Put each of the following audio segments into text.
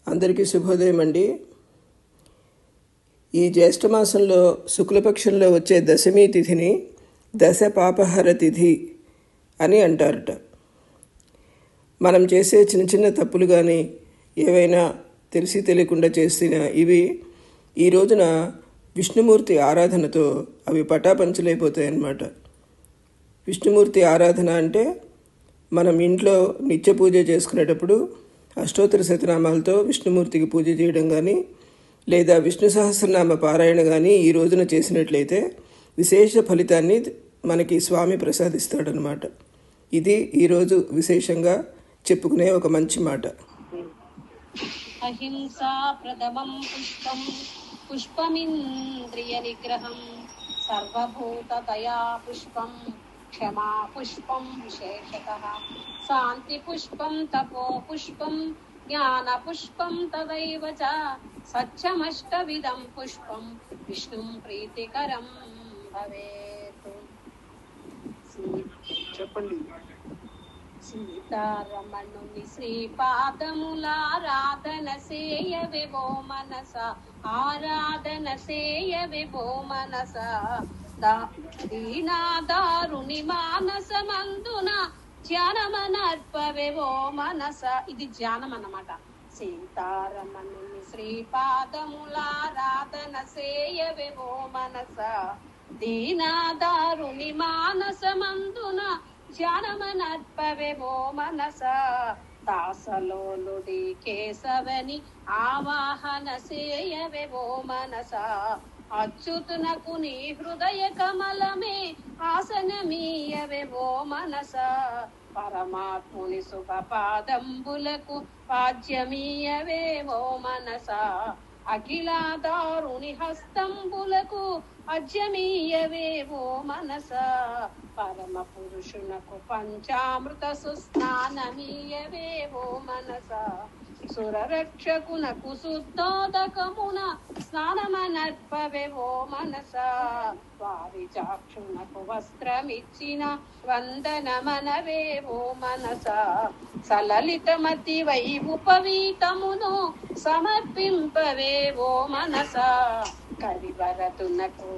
అందరికీ శుభోదయం అండి. ఈ జ్యేష్ఠమాసంలో శుక్లపక్షంలో వచ్చే దశమి తిథిని దశ పాపహర తిథి అని అంటారట. మనం చేసే చిన్న చిన్న తప్పులు కానీ ఏవైనా తెలిసి తెలియకుండా చేసిన ఇవి ఈ రోజున విష్ణుమూర్తి ఆరాధనతో అవి పటాపంచలైపోతాయి అన్నమాట. విష్ణుమూర్తి ఆరాధన అంటే మనం ఇంట్లో నిత్య పూజ చేసుకునేటప్పుడు అష్టోత్తర శతనామాలతో విష్ణుమూర్తికి పూజ చేయడం కానీ లేదా విష్ణు సహస్రనామ పారాయణ కానీ ఈ రోజున చేసినట్లయితే విశేష ఫలితాన్ని మనకి స్వామి ప్రసాదిస్తాడనమాట. ఇది ఈరోజు విశేషంగా చెప్పుకునే ఒక మంచి మాట. అహింసా ప్రథమం పుష్పం పుష్పమింద్రియ నిగ్రహం సర్వభూతదయా పుష్పం క్షమా పుష్పం విశేషతః శాంతి పుష్పం తపో పుష్పం జ్ఞాన పుష్పం తదైవ చ సత్యమష్టవిధం పుష్పం విష్ణుం ప్రీతికరం భవేత్. చెప్పండి. సీతారమణుని శ్రీపాదములారాధన సేయవెవో మనస, ఆరాధన సేయవెవో మనస, దీనాదారుని మానసమందున ధ్యానమనర్పవెవో మనస. ఇది ధ్యానం అన్నమాట. సీతారమణుని శ్రీపాదములారాధన సేయవెవో మనస, దీనాదారుని మానసమందున ధ్యానమనర్పవెవో మనస, దాసలోలుడి కేశవని ఆవాహన సేయవెవో మనస, అచ్యుతునకు నీ హృదయ కమలమే ఆసనమీయవెవో మనస, పరమాత్ముని శుభపాదంబులకు పాద్యమీయవేవో మనస, అఖిలాదారుని హస్తంబులకు అజ్యమీయవేవో మనస, పరమ పురుషునకు పంచామృత సుస్నానమీయవేవో మనస, సురరక్షకునకు శుద్ధోదకమున స్నానమనర్పవెవో మనస, వారి చాక్షునకు వస్త్రమిచ్చిన వందనమనవేవో మనస, సలలితమతి వై ఉపవీతమును సమర్పింపవేవో మనస, కరివరతునకు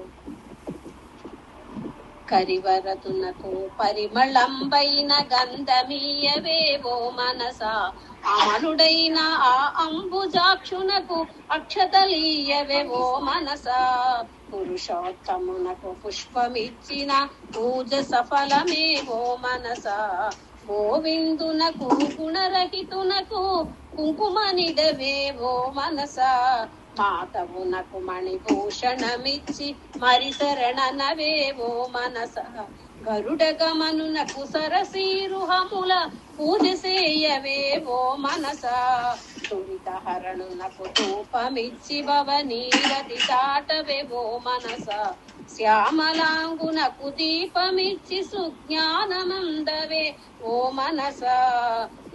పరిమళంబైన గంధమీయవేవో మనస, అమలుడైన ఆ అంబుజాక్షునకు అక్షతలీయవేవో మనస, పురుషోత్తమునకు పుష్పమిచ్చిన పూజ సఫలమేవో మనస, గోవిందునకు గుణరహితునకు కుంకుమనిడవేవో మనస, మాతవునకు మణిభూషణమిచ్చి మరి శరణనవేవో మనస, గరుడ గమనునకు సరసీరుహముల పూజ సేయవేవో మనస, తురితహరణునకు ధూపమిచ్చి భవనీరతి దాటవేవో మనస, శ్యామలాంగునకు దీపమిచ్చి సుజ్ఞానమందవే ఓ మనస,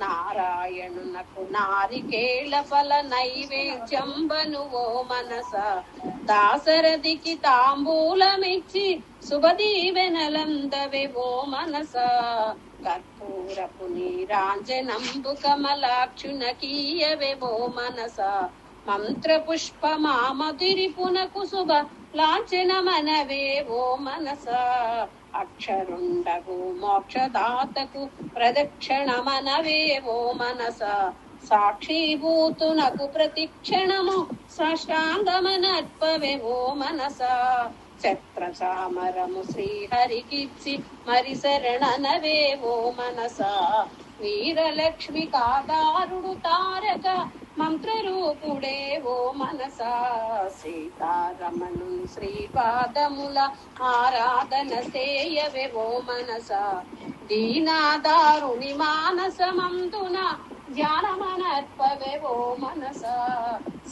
నారాయణునకు నారికేళ ఫల నైవేద్యంబను ఓ మనస, దాసరథికి తాంబూలమిచ్చి శుభదీవెనలందవే ఓ మనస, కర్పూరపు నీరాంజనంబు కమలాక్షునకీయవే ఓ మనస, మంత్ర పుష్ప మామదిరిపునకు శుభ లాంఛనమనవే ఓ మనస, అక్షరుండగు మోక్షదాతకు ప్రదక్షిణమనవే ఓ మనస, సాక్షిభూతునకు ప్రతిక్షణము సాష్టాంగమనర్పవే ఓ మనస, ఛత్ర చామరము శ్రీహరికిచ్చి మరి శరణనవే ఓ మనస, వీరలక్ష్మి కాదారుడు తారక మంత్రరూపుడే ఓ మనస, సీతారమణుని శ్రీపాదముల ఆరాధన సేయవే ఓ మనస, దీనాదారుని మానసమందున ధ్యానమనర్పవే ఓ మనస,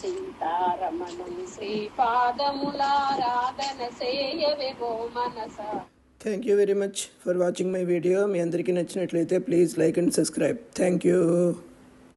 సీతారమణుని శ్రీపాదముల ఆరాధన సేయవే ఓ మనస. Thank you very much for watching my video. మీ అందరికీ నచ్చినట్లయితే please like and subscribe. Thank you.